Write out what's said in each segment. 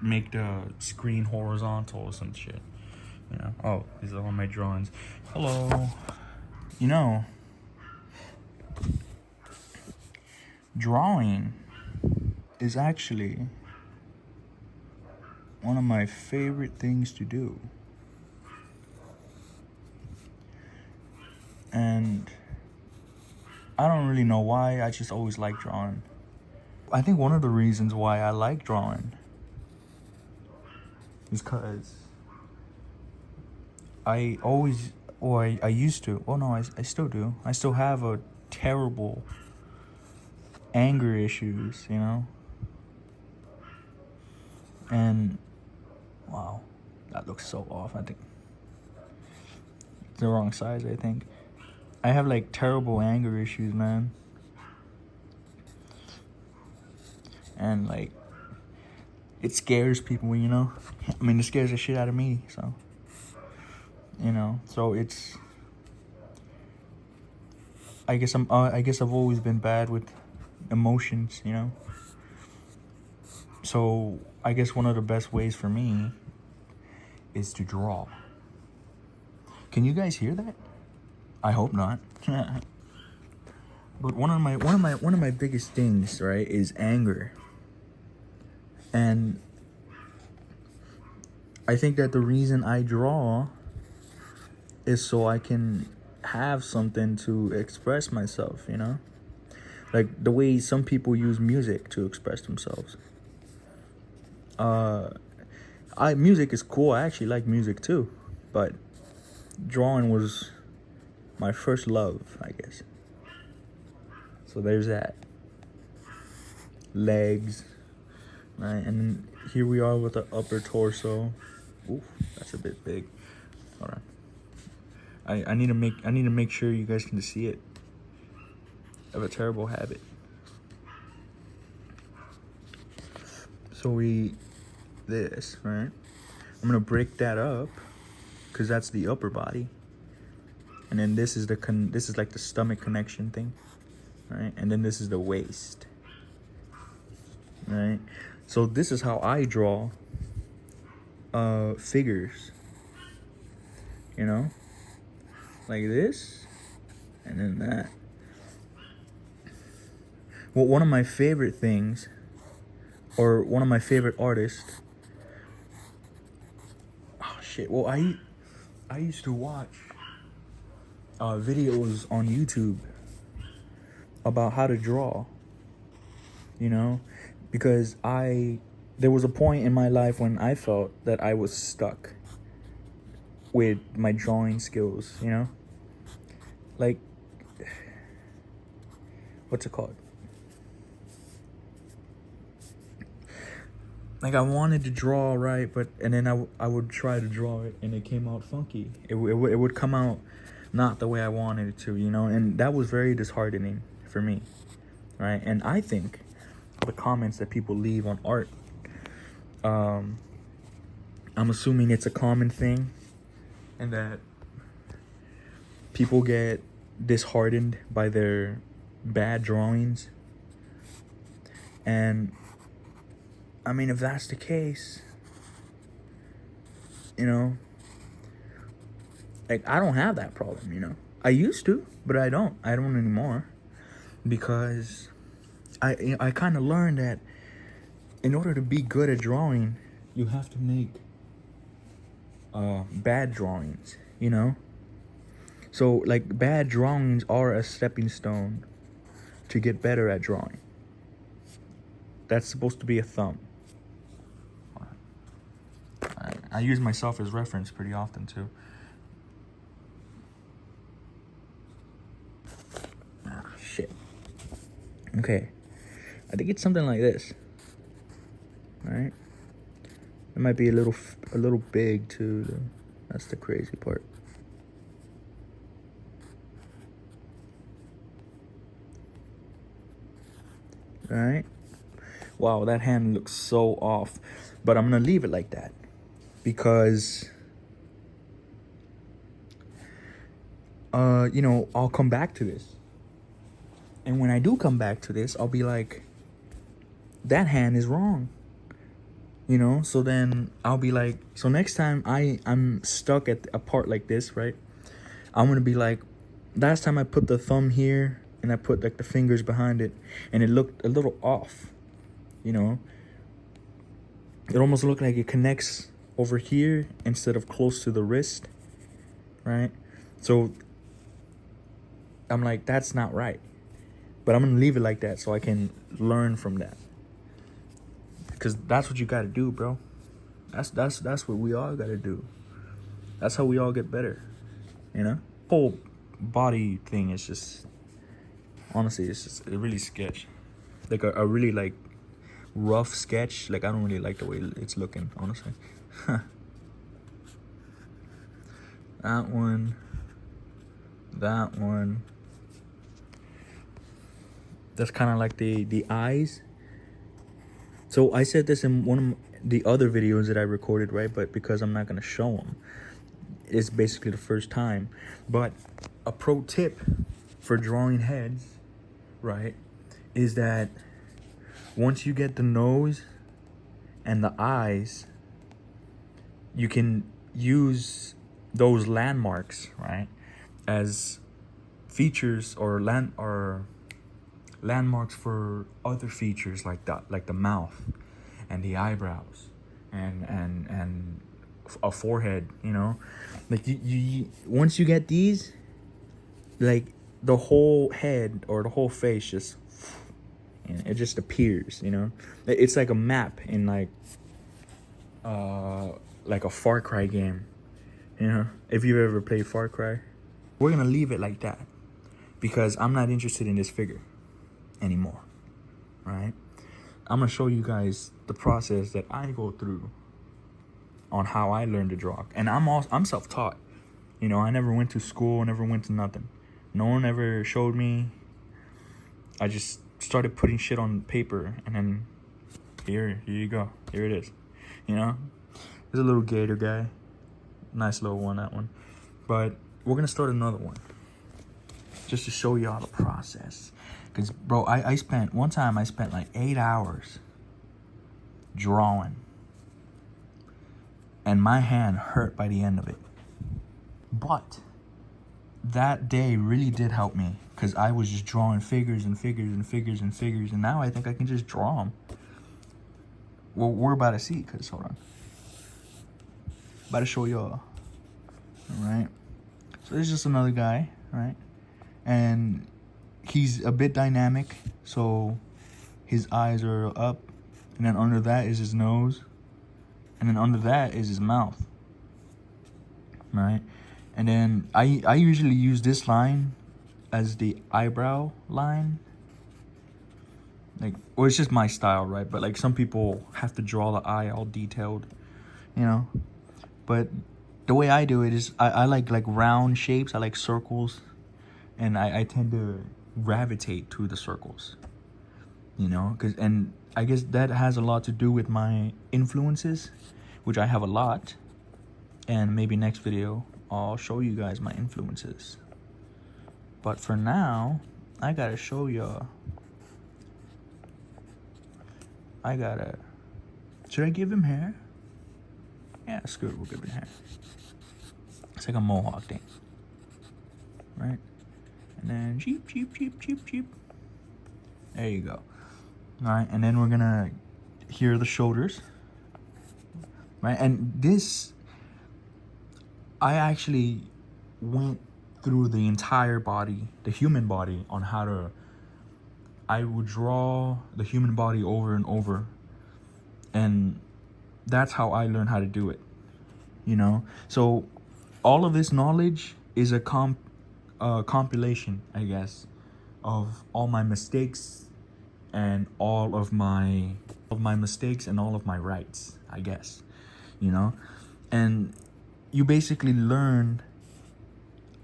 make the screen horizontal or some shit. You know. Oh, these are all my drawings. Hello. You know, drawing is actually one of my favorite things to do. And I don't really know why, I just always like drawing. I think one of the reasons why I like drawing is because I always, or I used to, oh no, I still do. I still have a terrible anger issues, you know? And, wow, that looks so off. I think it's the wrong size, I think. I have like terrible anger issues, man. And like, it scares people, you know? I mean, it scares the shit out of me, so. You know, so it's, I guess I've always been bad with emotions, you know? So, I guess one of the best ways for me is to draw. Can you guys hear that? I hope not. But one of my biggest things, right, is anger. And I think that the reason I draw is so I can have something to express myself, you know? Like the way some people use music to express themselves. Music is cool. I actually like music too, but drawing was my first love, I guess. So there's that. Legs, right? And here we are with the upper torso. Oof, that's a bit big. Hold on. I need to make sure you guys can see it. I have a terrible habit. So this, right? I'm gonna break that up, cause that's the upper body. And then this is this is like the stomach connection thing, right? And then this is the waist, right? So this is how I draw figures, you know? Like this, and then that. Well, one of my favorite things, or one of my favorite artists, oh shit, well I used to watch videos on YouTube about how to draw, you know, because there was a point in my life when I felt that I was stuck with my drawing skills, you know, like, what's it called? Like I wanted to draw, right, and then I would try to draw it and it came out funky. It would come out not the way I wanted it to, you know, and that was very disheartening for me, right? And I think the comments that people leave on art, I'm assuming it's a common thing, and that people get disheartened by their bad drawings. And I mean, if that's the case, you know, like I don't have that problem, you know. I used to, but I don't anymore, because I kind of learned that in order to be good at drawing, you have to make bad drawings, you know. So like bad drawings are a stepping stone to get better at drawing. That's supposed to be a thumb. I use myself as reference pretty often too. Ah, shit. Okay, I think it's something like this. All right. It might be a little big too, though. That's the crazy part. All right. Wow, that hand looks so off, but I'm gonna leave it like that because you know, I'll come back to this. And when I do come back to this, I'll be like, that hand is wrong. you know. So then I'll be like, so next time I'm stuck at a part like this, right, I'm gonna be like, last time I put the thumb here and I put like the fingers behind it and it looked a little off, you know. It almost looked like it connects over here instead of close to the wrist, right? So I'm like, that's not right. But I'm gonna leave it like that so I can learn from that. Cause that's what you gotta do, bro. That's what we all gotta do. That's how we all get better, you know? Whole body thing is just, honestly, it's just a really sketch. Like a really like rough sketch. Like I don't really like the way it's looking, honestly. That one. That one. That's kind of like the eyes. So I said this in one of the other videos that I recorded, right? But because I'm not gonna show them, it's basically the first time. But a pro tip for drawing heads, right, is that once you get the nose and the eyes, you can use those landmarks, right, as features or landmarks for other features like the mouth and the eyebrows and a forehead, you know. Like you once you get these, like the whole head or the whole face just, you know, it just appears, you know. It's like a map in like a Far Cry game, you know. If you've ever played Far Cry, we're gonna leave it like that because I'm not interested in this figure anymore, right? I'm gonna show you guys the process that I go through on how I learned to draw. And I'm self-taught, you know. I never went to school, never went to nothing. No one ever showed me. I just started putting shit on paper, and then here you go, here it is, you know. There's a little gator guy, nice little one, that one. But we're gonna start another one just to show y'all the process. Because, bro, I spent like 8 hours drawing. And my hand hurt by the end of it. But that day really did help me. Because I was just drawing figures and figures and figures and figures. And now I think I can just draw them. Well, we're about to see. Because, hold on. About to show y'all. Alright. So there's just another guy, right? And he's a bit dynamic, so his eyes are up, and then under that is his nose, and then under that is his mouth, right? And then I usually use this line as the eyebrow line, like, well, it's just my style, right? But like some people have to draw the eye all detailed, you know. But the way I do it is I like round shapes. I like circles, and I tend to gravitate to the circles, you know, and I guess that has a lot to do with my influences, which I have a lot, and maybe next video I'll show you guys my influences. But for now, I gotta show y'all. Should I give him hair? Yeah, screw it, we'll give him hair. It's like a mohawk thing, right? And then cheep, cheep, cheep, cheep, cheep. There you go. All right, and then we're gonna hear the shoulders, right? And this, I actually went through the entire body, the human body, on how to, I would draw the human body over and over. And that's how I learned how to do it, you know? So all of this knowledge is a compilation, I guess, of all my mistakes and all of my mistakes and all of my rights, I guess, you know. And you basically learn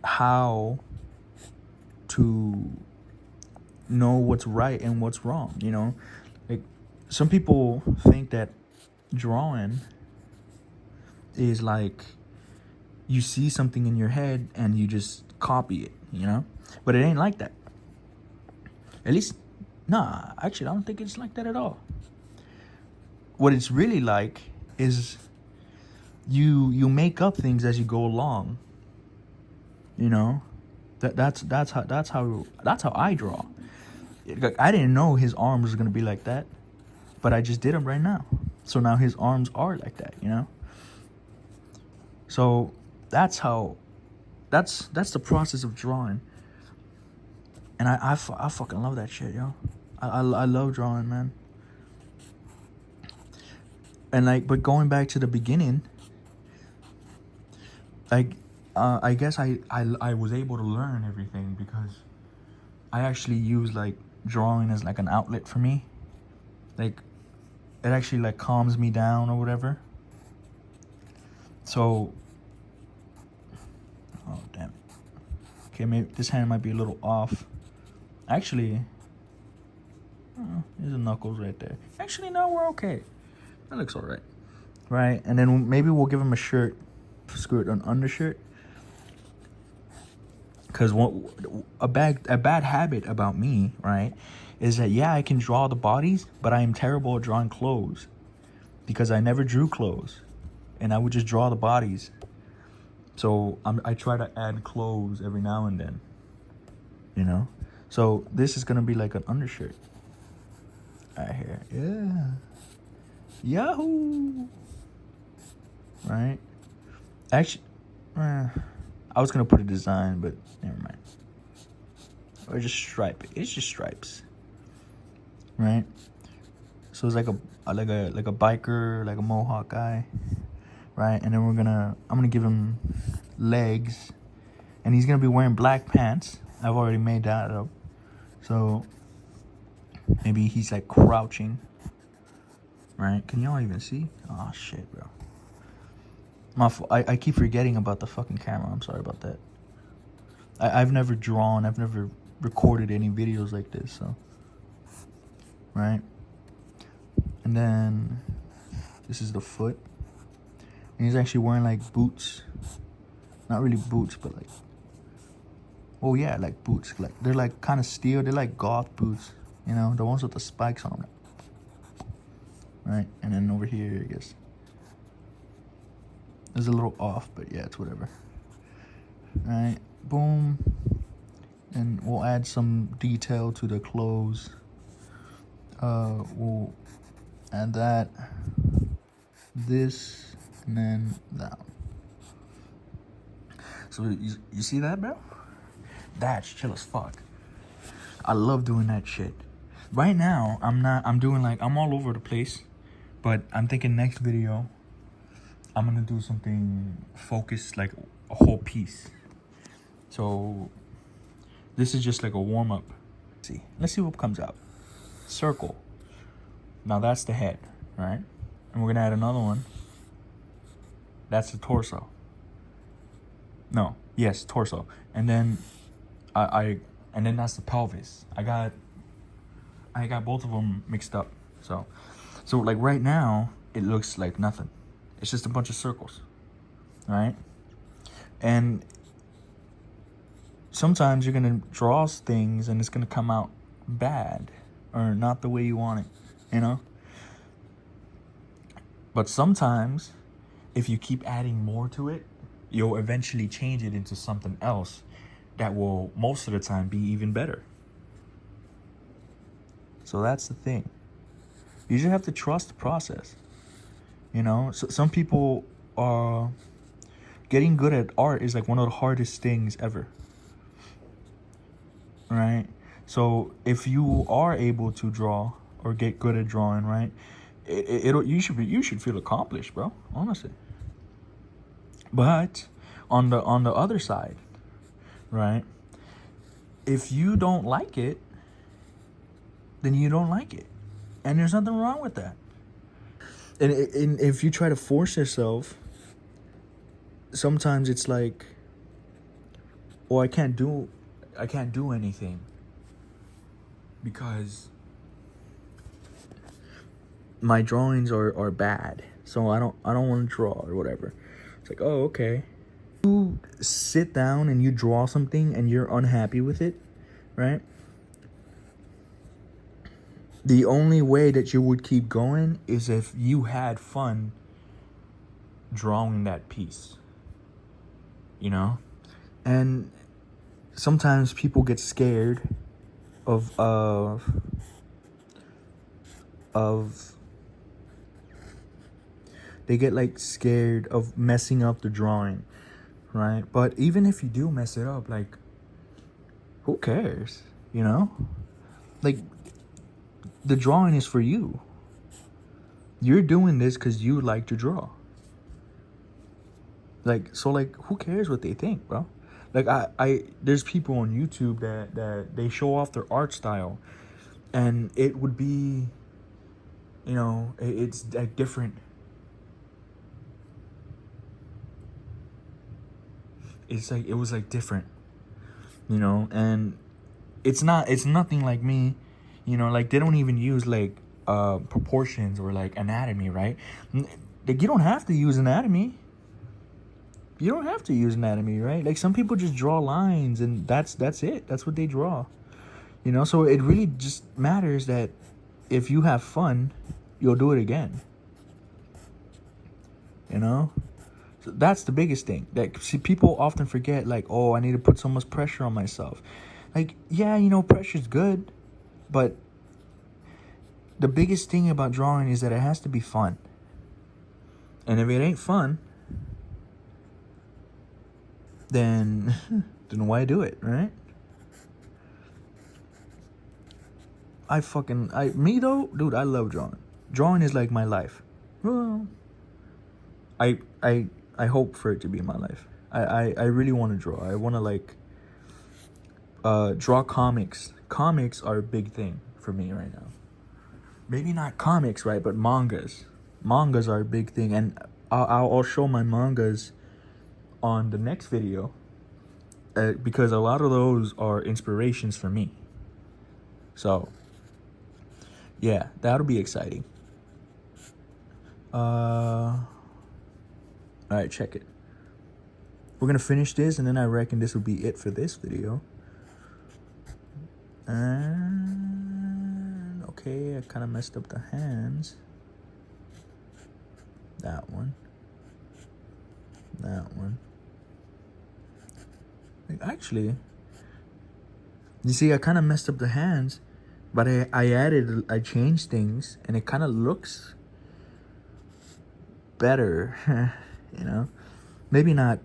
how to know what's right and what's wrong, you know. Like some people think that drawing is like you see something in your head and you just copy it, you know. But it ain't like that. At least, nah, actually I don't think it's like that at all. what it's really like is you make up things as you go along. You know, that's how I draw. I didn't know his arms was gonna be like that, but I just did them right now. So now his arms are like that. You know. So that's the process of drawing. And I fucking love that shit, yo. I love drawing, man. And like, but going back to the beginning, like, I guess I was able to learn everything because I actually use like drawing as like an outlet for me. Like, it actually like calms me down or whatever. So, oh damn it. Okay, maybe this hand might be a little off. Actually, there's a knuckles right there. Actually, no, we're okay. That looks all right. Right, and then maybe we'll give him a shirt, skirt, an undershirt. Because a bad habit about me, right, is that, yeah, I can draw the bodies, but I am terrible at drawing clothes. Because I never drew clothes. And I would just draw the bodies. So I try to add clothes every now and then. You know? So this is going to be like an undershirt. Right here. Yeah. Yahoo! Right? Actually, I was going to put a design, but never mind. Or just stripe it. It's just stripes. Right? So it's like a biker, like a mohawk guy. Right? And then I'm going to give him legs. And he's going to be wearing black pants. I've already made that up. So maybe he's like crouching. Right? Can y'all even see? Oh shit, bro. I keep forgetting about the fucking camera. I'm sorry about that. I've never drawn. I've never recorded any videos like this. So, right? And then this is the foot. And he's actually wearing like boots. Not really boots, but like, oh yeah, like boots. Like they're like kind of steel. They're like goth boots. You know, the ones with the spikes on them. Right? And then over here, I guess. It's a little off, but yeah, it's whatever. Right? Boom. And we'll add some detail to the clothes. We'll add that. This. And then that. So you see that, bro? That's chill as fuck. I love doing that shit. Right now, I'm doing like, I'm all over the place. But I'm thinking next video, I'm gonna do something focused, like a whole piece. So this is just like a warm-up. Let's see what comes out. Circle. Now that's the head, right? And we're gonna add another one. That's the torso. No, yes, torso. And then and then that's the pelvis. I got both of them mixed up. So like right now, it looks like nothing. It's just a bunch of circles, right? And sometimes you're gonna draw things and it's gonna come out bad or not the way you want it, you know? But sometimes, if you keep adding more to it, you'll eventually change it into something else that will most of the time be even better. So that's the thing. You just have to trust the process. You know, so some people are getting good at art is like one of the hardest things ever. Right? So if you are able to draw or get good at drawing, right, you should feel accomplished, bro. Honestly. But on the other side, right, if you don't like it, then you don't like it. And there's nothing wrong with that. And if you try to force yourself, sometimes it's like, oh, I can't do anything because my drawings are bad. So I don't want to draw or whatever. It's like, oh, okay. You sit down and you draw something and you're unhappy with it, right? the only way that you would keep going is if you had fun drawing that piece, you know? And sometimes people get scared of they get like scared of messing up the drawing, right? But even if you do mess it up, like, who cares, you know? Like, the drawing is for you. You're doing this because you like to draw. Like, so, like, who cares what they think, bro? Like, I there's people on YouTube that they show off their art style, and it would be, you know, it's like different. It's like, it was like different, you know, and it's nothing like me, you know, like they don't even use like proportions or like anatomy, right? Like, you don't have to use anatomy. You don't have to use anatomy, right? Like, some people just draw lines and that's it. That's what they draw. You know, so it really just matters that if you have fun, you'll do it again. You know? So that's the biggest thing. That, see, people often forget, like, oh, I need to put so much pressure on myself. Like, yeah, you know, pressure's good, but the biggest thing about drawing is that it has to be fun. And if it ain't fun, then why do it, right? Me though, dude, I love drawing. Drawing is like my life. Well, I hope for it to be my life. I really want to draw. I want to like draw comics. Comics are a big thing for me right now. Maybe not comics, right, but mangas. Mangas are a big thing, and I'll show my mangas on the next video, because a lot of those are inspirations for me. So, yeah, that'll be exciting. All right, check it. We're gonna finish this, and then I reckon this will be it for this video. And okay, I kind of messed up the hands. That one. Like, actually, you see, I kind of messed up the hands, but I changed things, and it kind of looks better. You know, maybe not.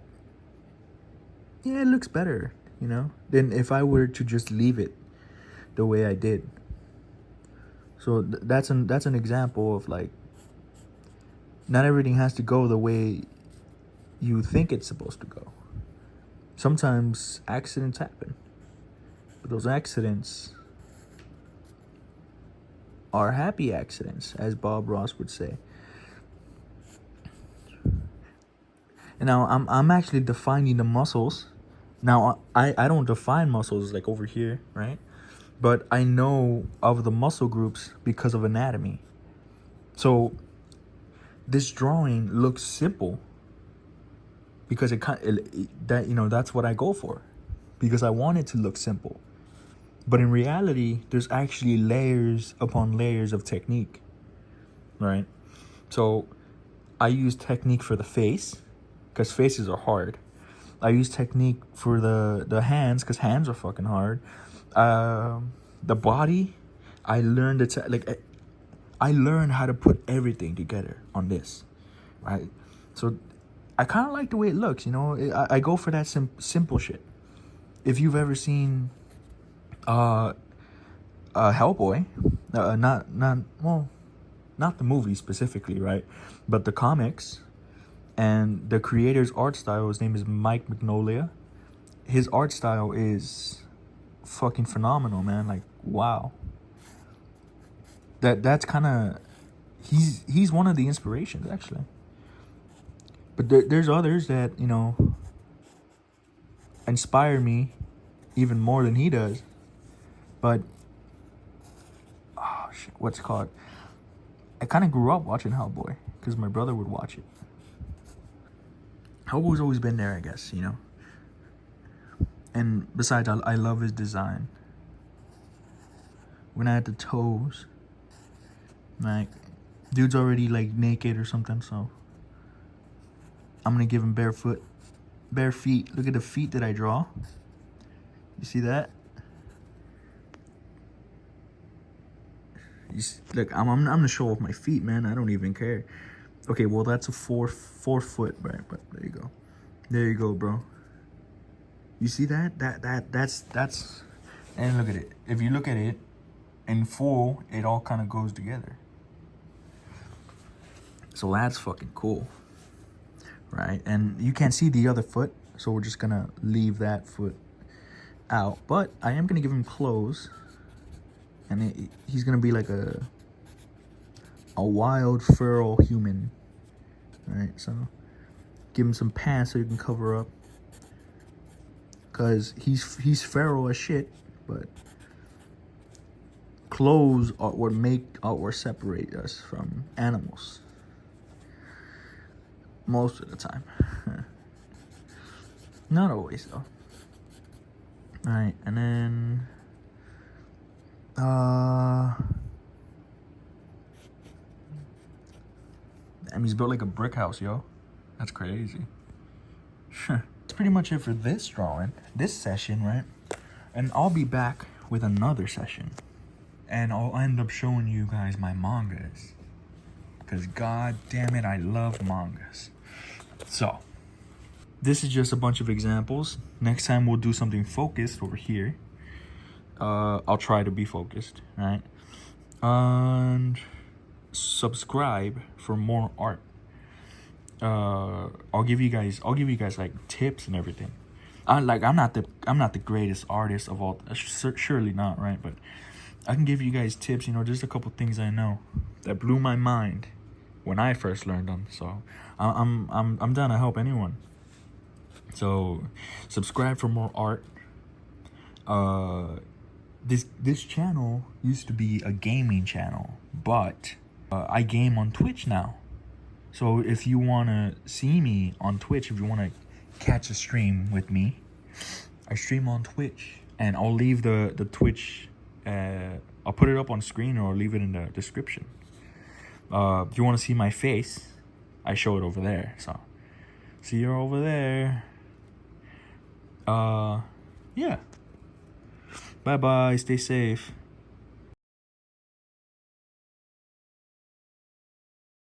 Yeah, it looks better, you know, than if I were to just leave it the way I did. So that's an example of, like, not everything has to go the way you think it's supposed to go. Sometimes accidents happen, but those accidents are happy accidents, as Bob Ross would say. And now I'm actually defining the muscles. Now I don't define muscles like over here, right? But I know of the muscle groups because of anatomy. So this drawing looks simple because that's what I go for, because I want it to look simple. But in reality, there's actually layers upon layers of technique, right? So I use technique for the face, because faces are hard. I use technique for the hands, because hands are fucking hard. The body, I learned I learned how to put everything together on this, right? So I kind of like the way it looks, you know. I go for that simple shit. If you've ever seen Hellboy, not the movie specifically, right? But the comics, and the creator's art style, his name is Mike Mignola. His art style is fucking phenomenal, man. Like, wow. That's kind of, he's one of the inspirations, actually. But there's others that, you know, inspire me even more than he does. But oh shit, what's it called? I kind of grew up watching Hellboy because my brother would watch it. Hellboy's always been there, I guess, you know. And besides, I love his design. When I had the toes, Like, dude's already like naked or something, so I'm gonna give him bare feet. Look at the feet that I draw. You see that? Look, I'm gonna show off my feet, man. I don't even care. Okay, well that's a 4 foot, right? But there you go, bro. You see that? That's. And look at it. If you look at it in full, it all kind of goes together. So that's fucking cool, right? And you can't see the other foot, so we're just gonna leave that foot out. But I am gonna give him clothes, and he's gonna be like a wild feral human, right? So give him some pants so you can cover up, cause he's feral as shit. But clothes are what separate us from animals. Most of the time. Not always though. Alright, and then damn, he's built like a brick house, yo. That's crazy. That's pretty much it for this drawing, this session, right? And I'll be back with another session. And I'll end up showing you guys my mangas. Because god damn it, I love mangas. So, this is just a bunch of examples. Next time we'll do something focused over here. I'll try to be focused, right? And subscribe for more art. I'll give you guys like tips and everything. I'm not the greatest artist of all, surely not, right? But I can give you guys tips, you know, just a couple things I know that blew my mind when I first learned them. So I'm down to help anyone. So subscribe for more art. This channel used to be a gaming channel, but I game on Twitch now. So if you want to see me on Twitch, if you want to catch a stream with me, I stream on Twitch, and I'll leave the Twitch, I'll put it up on screen, or I'll leave it in the description. If you want to see my face, I show it over there. So see you over there. Yeah. Bye bye, stay safe.